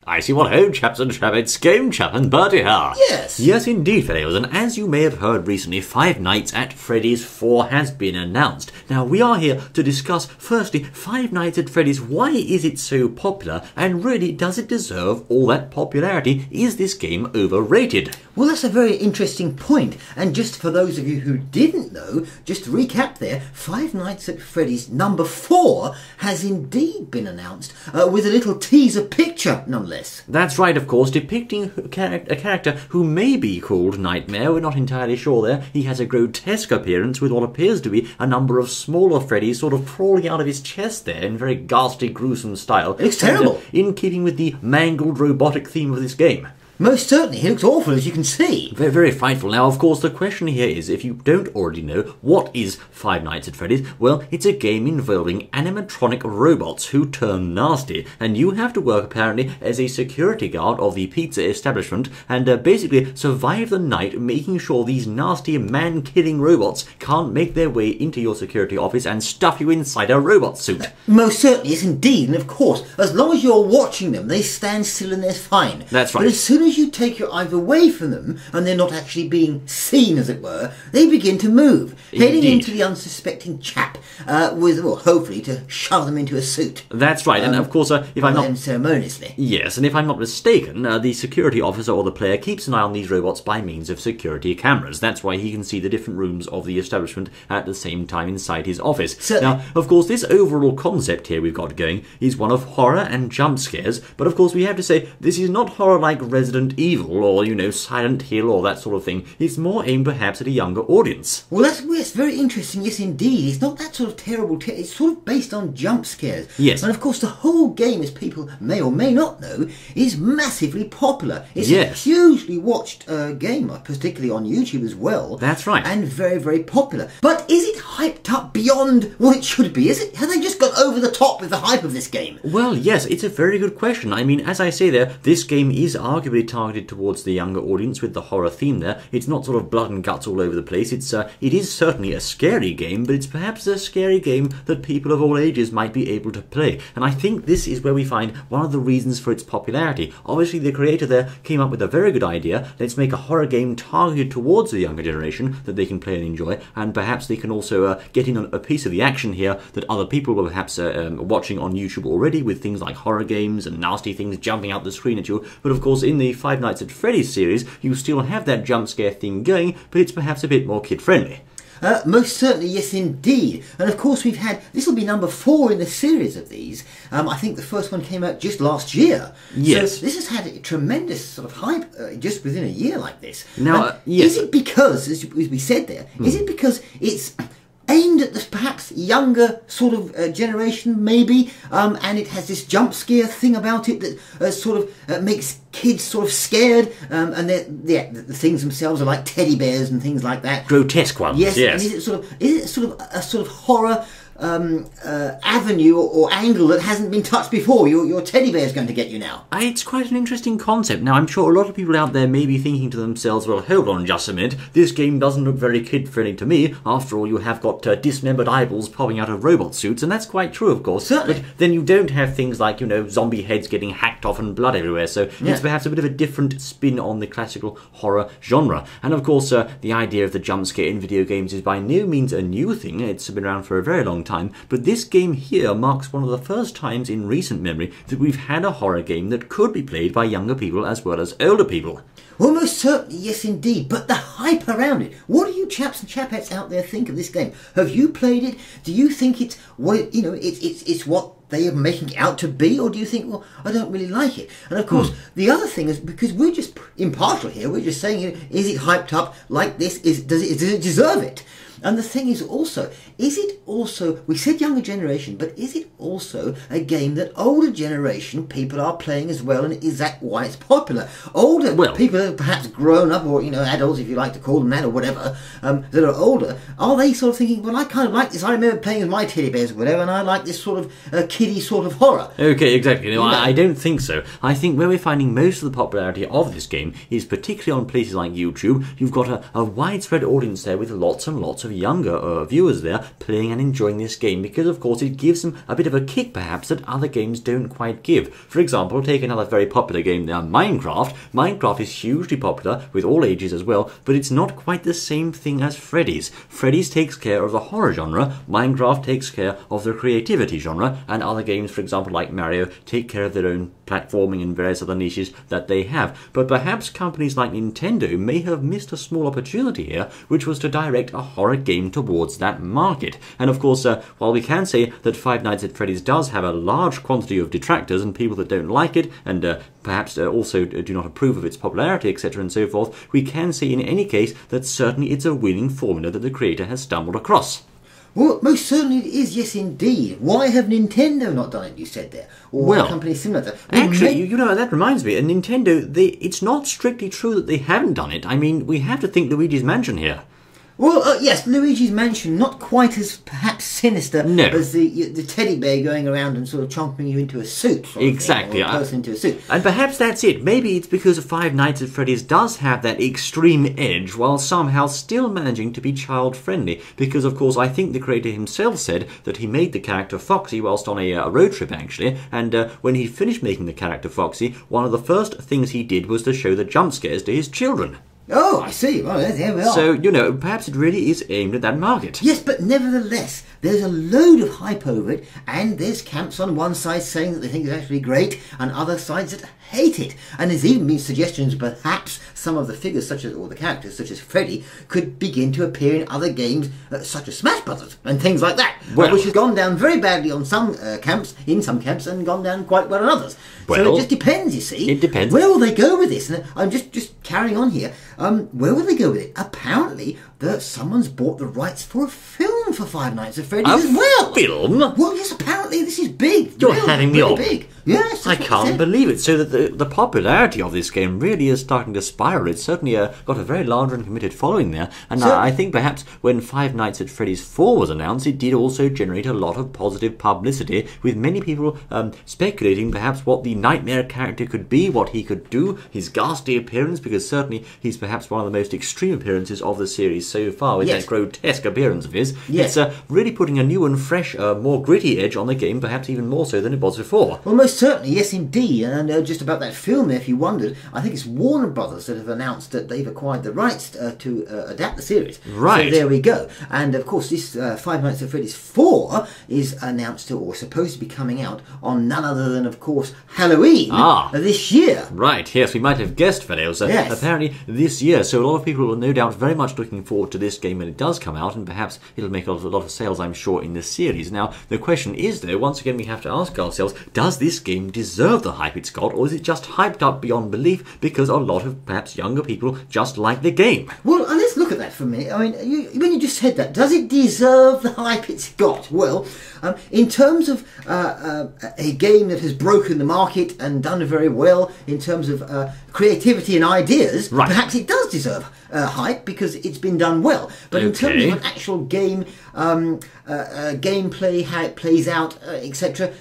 I see what ho, chaps and chappets, game chap and Bertie here. Yes. Yes, indeed, fellows, and as you may have heard recently, Five Nights at Freddy's 4 has been announced. Now, we are here to discuss, firstly, Five Nights at Freddy's. Why is it so popular, and really, does it deserve all that popularity? Is this game overrated? Well, that's a very interesting point. And just for those of you who didn't know, just to recap there, Five Nights at Freddy's number 4 has indeed been announced with a little teaser picture, nonetheless. That's right, of course, depicting a character who may be called Nightmare. We're not entirely sure there. He has a grotesque appearance with what appears to be a number of smaller Freddys sort of crawling out of his chest there in very ghastly, gruesome style. It's terrible. In keeping with the mangled robotic theme of this game. Most certainly, he looks awful, as you can see. Very, very frightful. Now, of course, the question here is, if you don't already know, what is Five Nights at Freddy's? Well, it's a game involving animatronic robots who turn nasty, and you have to work, apparently, as a security guard of the pizza establishment, and basically survive the night, making sure these nasty, man-killing robots can't make their way into your security office and stuff you inside a robot suit. Most certainly, yes indeed, and of course, as long as you're watching them, they stand still and they're fine. That's right. But as soon as you take your eyes away from them, and they're not actually being seen, as it were, they begin to move, heading into the unsuspecting chap, with, well, hopefully to shove them into a suit. That's right, and of course, if I'm not... ceremoniously. Yes, and if I'm not mistaken, the security officer or the player keeps an eye on these robots by means of security cameras. That's why he can see the different rooms of the establishment at the same time inside his office. Certainly. Now, of course, this overall concept here we've got going is one of horror and jump scares, but of course we have to say this is not horror like Resident Evil or, you know, Silent Hill or that sort of thing. It's more aimed perhaps at a younger audience. Well, that's very interesting, yes indeed. It's not that sort of terrible, it's sort of based on jump scares. Yes. And of course the whole game, as people may or may not know, is massively popular. It's a hugely watched game, particularly on YouTube as well. That's right. And very, very popular. But is it hyped up beyond what it should be? Have they just gone over the top with the hype of this game? Well, yes, it's a very good question. I mean, as I say there, this game is arguably targeted towards the younger audience with the horror theme there. It's not sort of blood and guts all over the place. It is certainly a scary game, but it's perhaps a scary game that people of all ages might be able to play. And I think this is where we find one of the reasons for its popularity. Obviously, the creator there came up with a very good idea. Let's make a horror game targeted towards the younger generation that they can play and enjoy, and perhaps they can also get in on a piece of the action here that other people were perhaps watching on YouTube already, with things like horror games and nasty things jumping out the screen at you. But of course, in the Five Nights at Freddy's series, you still have that jump scare thing going, but it's perhaps a bit more kid-friendly. Most certainly, yes indeed. And of course we've had, this will be number 4 in the series of these. I think the first one came out just last year. Yes. So this has had a tremendous sort of hype just within a year like this. Now, yes. Is it because, as we said there, is it because it's aimed at the perhaps younger sort of generation, maybe, and it has this jump scare thing about it that sort of makes kids sort of scared, and the things themselves are like teddy bears and things like that. Grotesque ones, yes. And is it sort of a sort of horror avenue or angle that hasn't been touched before? Your teddy bear is going to get you now. It's quite an interesting concept. Now, I'm sure a lot of people out there may be thinking to themselves, well, hold on just a minute, this game doesn't look very kid-friendly to me. After all, you have got dismembered eyeballs popping out of robot suits, and that's quite true, of course. Certainly. But then you don't have things like, you know, zombie heads getting hacked off and blood everywhere, so it's perhaps a bit of a different spin on the classical horror genre. And of course, the idea of the jump scare in video games is by no means a new thing. It's been around for a very long time, but this game here marks one of the first times in recent memory that we've had a horror game that could be played by younger people as well as older people. Well, most certainly, yes indeed, but the hype around it. What do you chaps and chapettes out there think of this game? Have you played it? Do you think it's what it's what they are making it out to be, or do you think, well, I don't really like it? And of course, the other thing is, because we're just impartial here, we're just saying, is it hyped up like this? Does it deserve it? And the thing is also, we said younger generation, but is it also a game that older generation people are playing as well, and is that why it's popular? Older people that have perhaps grown up, or, you know, adults, if you like to call them that, or whatever, that are older, are they sort of thinking, well, I kind of like this, I remember playing with my teddy bears or whatever, and I like this sort of kiddie sort of horror. Okay, exactly. No, I don't think so. I think where we're finding most of the popularity of this game is particularly on places like YouTube. You've got a widespread audience there with lots and lots of younger viewers there playing and enjoying this game, because of course it gives them a bit of a kick perhaps that other games don't quite give. For example, take another very popular game there, Minecraft. Minecraft is hugely popular with all ages as well, but it's not quite the same thing as Freddy's. Freddy's takes care of the horror genre, Minecraft takes care of the creativity genre, and other games, for example like Mario, take care of their own platforming and various other niches that they have. But perhaps companies like Nintendo may have missed a small opportunity here, which was to direct a horror game towards that market. And of course, while we can say that Five Nights at Freddy's does have a large quantity of detractors and people that don't like it, and perhaps also do not approve of its popularity, etc. and so forth, we can say in any case that certainly it's a winning formula that the creator has stumbled across. Well, most certainly it is, yes indeed. Why have Nintendo not done it, you said there? Or a company similar to that? Actually, you know, that reminds me, Nintendo, it's not strictly true that they haven't done it. I mean, we have to think Luigi's Mansion here. Well, yes, Luigi's Mansion, not quite as perhaps sinister as the teddy bear going around and sort of chomping you into a suit. Exactly. Or a person into a suit. And perhaps that's it. Maybe it's because Five Nights at Freddy's does have that extreme edge while somehow still managing to be child-friendly. Because, of course, I think the creator himself said that he made the character Foxy whilst on a road trip, actually. And when he finished making the character Foxy, one of the first things he did was to show the jump scares to his children. Oh, I see. Well, there we are. So, you know, perhaps it really is aimed at that market. Yes, but nevertheless, there's a load of hype over it, and there's camps on one side saying that they think it's actually great, and other sides that hate it. And there's even been suggestions perhaps some of the figures, or the characters, such as Freddy, could begin to appear in other games, such as Smash Brothers, and things like that, which has gone down very badly on some camps, and gone down quite well in others. Well, so it just depends, you see. It depends. Where will they go with this? And I'm just carrying on here. Where will they go with it? Apparently, someone's bought the rights for a film for Five Nights at Freddy's as well. Film? Well, yes, apparently this is big. You're having me on. Big. Yes, I can't believe it. So that the popularity of this game really is starting to spiral. It's certainly got a very large and committed following there. And I think perhaps when Five Nights at Freddy's 4 was announced, it did also generate a lot of positive publicity, with many people speculating perhaps what the Nightmare character could be, what he could do, his ghastly appearance, because certainly he's perhaps one of the most extreme appearances of the series so far, with that grotesque appearance of his. Yes. It's really putting a new and fresh, more gritty edge on the game, perhaps even more so than it was before. Well, most certainly, yes indeed. And just about that film, if you wondered, I think it's Warner Brothers that have announced that they've acquired the rights to adapt the series. Right. So there we go. And of course, this Five Nights at Freddy's 4 is announced or supposed to be coming out on none other than, of course, Halloween this year. Right, yes, we might have guessed, fellows. Apparently this year, so a lot of people are no doubt very much looking forward to this game when it does come out, and perhaps it'll make a lot of sales, I'm sure, in this series. Now, the question is, though, once again we have to ask ourselves, does this game deserve the hype it's got, or is it just hyped up beyond belief because a lot of perhaps younger people just like the game? Well, let's look at that for a minute. I mean, when you just said that, does it deserve the hype it's got? Well, in terms of a game that has broken the market and done very well in terms of creativity and ideas, perhaps it does deserve hype because it's been done well. But in terms of an actual game, gameplay, how it plays out, etc.,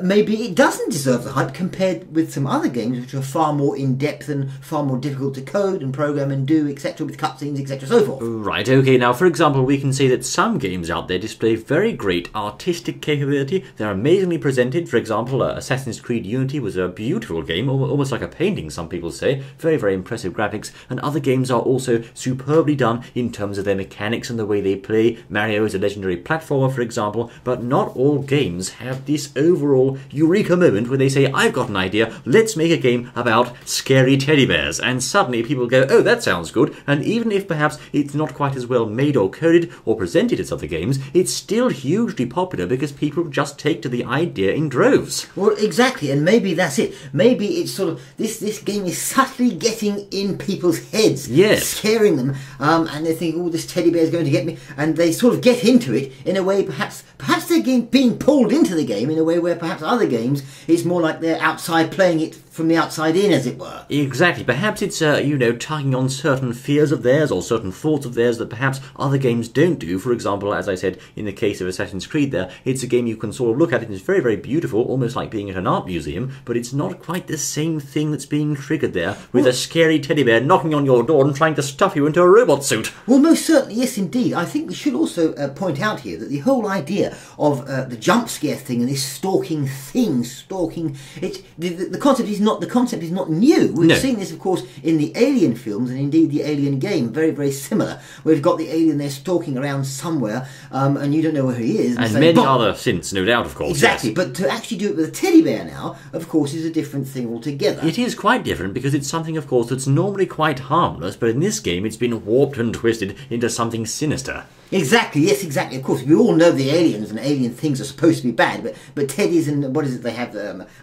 maybe it doesn't deserve the hype compared with some other games which are far more in-depth and far more difficult to code and program and do, etc., with cutscenes, etc., so forth. Right, okay, now for example, we can say that some games out there display very great artistic capability. They're amazingly presented. For example, Assassin's Creed Unity was a beautiful game, almost like a painting, some people say. Very, very impressive graphics. And other games are also superbly done in terms of their mechanics and the way they play. Mario is a legendary platformer, for example, but not all games have this overall eureka moment where they say, I've got an idea, let's make a game about scary teddy bears. And suddenly people go, oh, that sounds good. And even if perhaps it's not quite as well made or coded or presented as other games, it's still hugely popular because people just take to the idea in droves. Well, exactly, and maybe that's it. Maybe it's sort of, this game is subtly getting in people's heads, scaring them, and they think, oh, this teddy bear is going to get me, and they sort of get into it in a way, perhaps they're being pulled into the game in a way where perhaps other games, it's more like they're outside playing it from the outside in, as it were. Exactly. Perhaps it's, tugging on certain fears of theirs or certain thoughts of theirs that perhaps other games don't do. For example, as I said, in the case of Assassin's Creed there, it's a game you can sort of look at it and it's very, very beautiful, almost like being at an art museum, but it's not quite the same thing that's being triggered there with a scary teddy bear knocking on your door and trying to stuff you into a robot suit. Well, most certainly, yes, indeed. I think we should also point out here that the whole idea of the jump scare thing and this stalking, the concept is not new. We've seen this, of course, in the Alien films and indeed the Alien game. Very, very similar. We've got the alien there stalking around somewhere, and you don't know where he is. And many other since, no doubt, of course. Exactly, yes. But to actually do it with a teddy bear now, of course, is a different thing altogether. It is quite different because it's something, of course, that's normally quite harmless, but in this game it's been warped and twisted into something sinister. Exactly, yes, exactly. Of course, we all know the aliens and alien things are supposed to be bad, but teddies and what is it they have?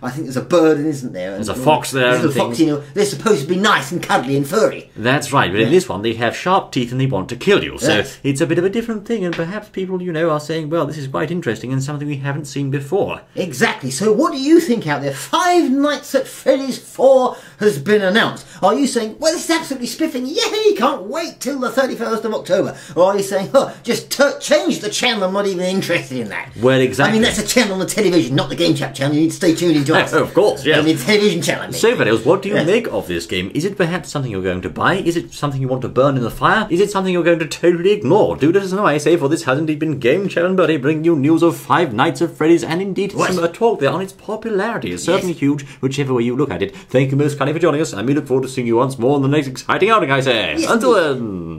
I think there's a bird, isn't there? There's a fox there. There's a fox, they're supposed to be nice and cuddly and furry. That's right, but in this one they have sharp teeth and they want to kill you, so it's a bit of a different thing, and perhaps people, are saying, well, this is quite interesting and something we haven't seen before. Exactly, so what do you think out there? Five Nights at Freddy's 4 has been announced. Are you saying, well, this is absolutely spiffing, yay, can't wait till the 31st of October? Or are you saying, just change the channel, I'm not even interested in that? Well, exactly. I mean, that's a channel on the television, not the Game Chat channel. You need to stay tuned into us. Oh, of course, yes. I mean, television channel. So, Freddys, what do you make of this game? Is it perhaps something you're going to buy? Is it something you want to burn in the fire? Is it something you're going to totally ignore? Do let us know, I say, for this has indeed been Game Chat and Birdie bringing you news of Five Nights at Freddy's and indeed some talk there on its popularity. It's certainly huge, whichever way you look at it. Thank you most kindly for joining us, and we look forward to seeing you once more in the next exciting outing, I say. Until then.